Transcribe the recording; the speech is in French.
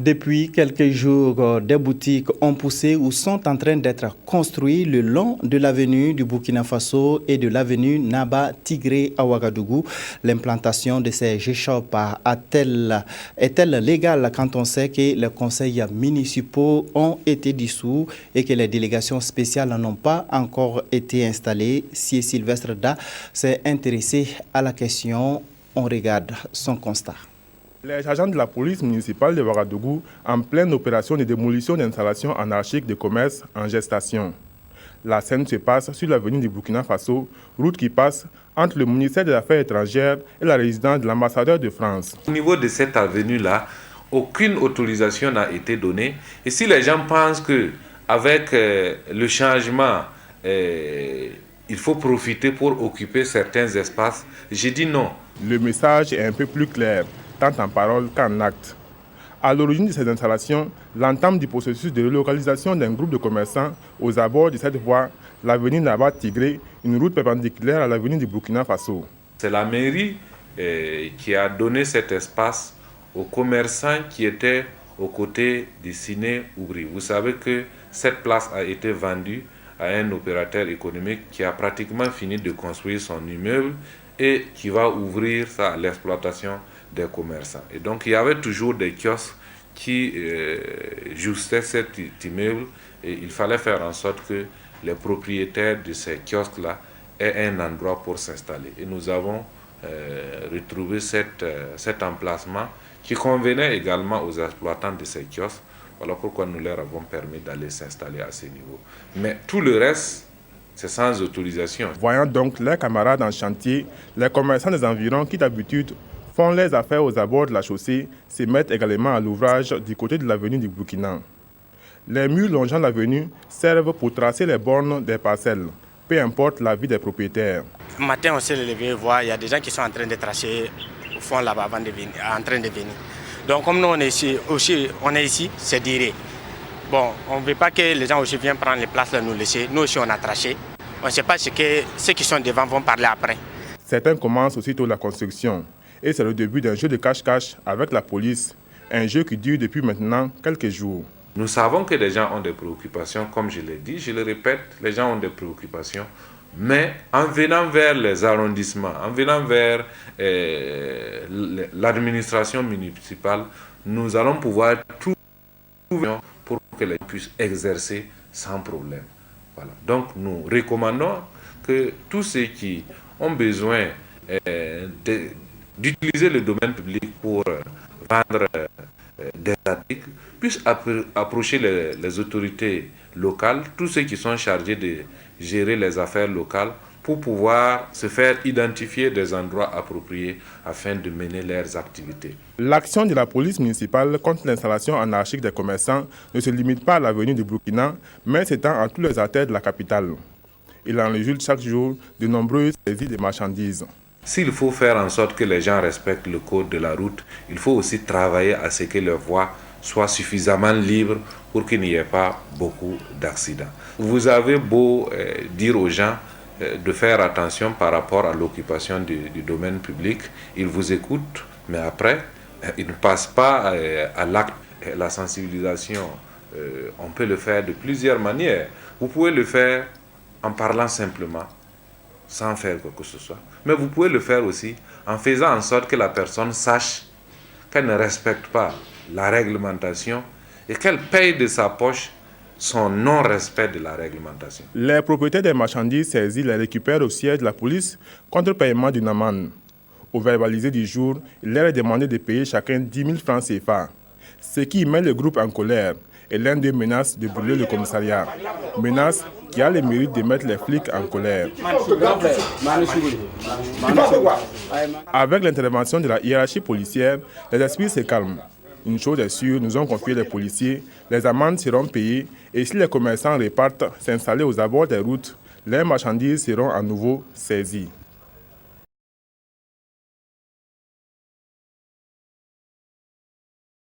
Depuis quelques jours, des boutiques ont poussé ou sont en train d'être construites le long de l'avenue du Burkina Faso et de l'avenue Naba Tigré à Ouagadougou. L'implantation de ces G-Shops est-elle légale quand on sait que les conseils municipaux ont été dissous et que les délégations spéciales n'ont pas encore été installées? Si Sylvestre Da s'est intéressé à la question, on regarde son constat. Les agents de la police municipale de Ouagadougou en pleine opération de démolition d'installations anarchiques de commerce en gestation. La scène se passe sur l'avenue du Burkina Faso, route qui passe entre le ministère des Affaires étrangères et la résidence de l'ambassadeur de France. Au niveau de cette avenue-là, aucune autorisation n'a été donnée. Et si les gens pensent qu'avec le changement, il faut profiter pour occuper certains espaces, j'ai dit non. Le message est un peu plus clair, tant en parole qu'en acte. À l'origine de ces installations, l'entame du processus de relocalisation d'un groupe de commerçants aux abords de cette voie, l'avenue Naba Tigré, une route perpendiculaire à l'avenue du Burkina Faso. C'est la mairie qui a donné cet espace aux commerçants qui étaient aux côtés du Ciné Oubri. Vous savez que cette place a été vendue à un opérateur économique qui a pratiquement fini de construire son immeuble et qui va ouvrir ça à l'exploitation des commerçants. Et donc il y avait toujours des kiosques qui joustaient cet immeuble et il fallait faire en sorte que les propriétaires de ces kiosques-là aient un endroit pour s'installer. Et nous avons retrouvé cet emplacement qui convenait également aux exploitants de ces kiosques. Voilà pourquoi nous leur avons permis d'aller s'installer à ce niveau. Mais tout le reste, c'est sans autorisation. Voyant donc leurs camarades en chantier, les commerçants des environs qui d'habitude font les affaires aux abords de la chaussée se mettent également à l'ouvrage du côté de l'avenue du Burkina. Les murs longeant l'avenue servent pour tracer les bornes des parcelles, peu importe l'avis des propriétaires. Ce matin, on s'est levé et voir, il y a des gens qui sont en train de tracer au fond là-bas avant de venir, en train de venir. Donc comme nous on est ici, c'est direct. Bon, on ne veut pas que les gens aussi viennent prendre les places là, nous laisser. Nous aussi on a traché. On ne sait pas ce que ceux qui sont devant vont parler après. Certains commencent aussitôt la construction. Et c'est le début d'un jeu de cache-cache avec la police. Un jeu qui dure depuis maintenant quelques jours. Nous savons que les gens ont des préoccupations, comme je l'ai dit, je le répète, les gens ont des préoccupations. Mais en venant vers les arrondissements, en venant vers l'administration municipale, nous allons pouvoir tout pour que les gens puissent exercer sans problème. Voilà. Donc nous recommandons que tous ceux qui ont besoin d'utiliser le domaine public pour vendre des articles puissent approcher les autorités locales, tous ceux qui sont chargés de gérer les affaires locales, pour pouvoir se faire identifier des endroits appropriés afin de mener leurs activités. L'action de la police municipale contre l'installation anarchique des commerçants ne se limite pas à l'avenue du Burkina, mais s'étend à tous les artères de la capitale. Il en résulte chaque jour de nombreuses saisies de marchandises. S'il faut faire en sorte que les gens respectent le code de la route, il faut aussi travailler à ce que leurs voies soient suffisamment libres pour qu'il n'y ait pas beaucoup d'accidents. Vous avez beau dire aux gens de faire attention par rapport à l'occupation du domaine public, ils vous écoutent, mais après, ils ne passent pas à l'acte. La sensibilisation, on peut le faire de plusieurs manières. Vous pouvez le faire en parlant simplement, sans faire quoi que ce soit. Mais vous pouvez le faire aussi en faisant en sorte que la personne sache qu'elle ne respecte pas la réglementation et qu'elle paye de sa poche son non-respect de la réglementation. Les propriétaires des marchandises saisies les récupèrent au siège de la police contre paiement d'une amende. Au verbalisé du jour, il leur est demandé de payer chacun 10 000 francs CFA. Ce qui met le groupe en colère et l'un d'eux menace de brûler le commissariat. Menace qui a le mérite de mettre les flics en colère. Avec l'intervention de la hiérarchie policière, les esprits se calment. Une chose est sûre, nous ont confié les policiers, les amendes seront payées et si les commerçants repartent s'installer aux abords des routes, les marchandises seront à nouveau saisies.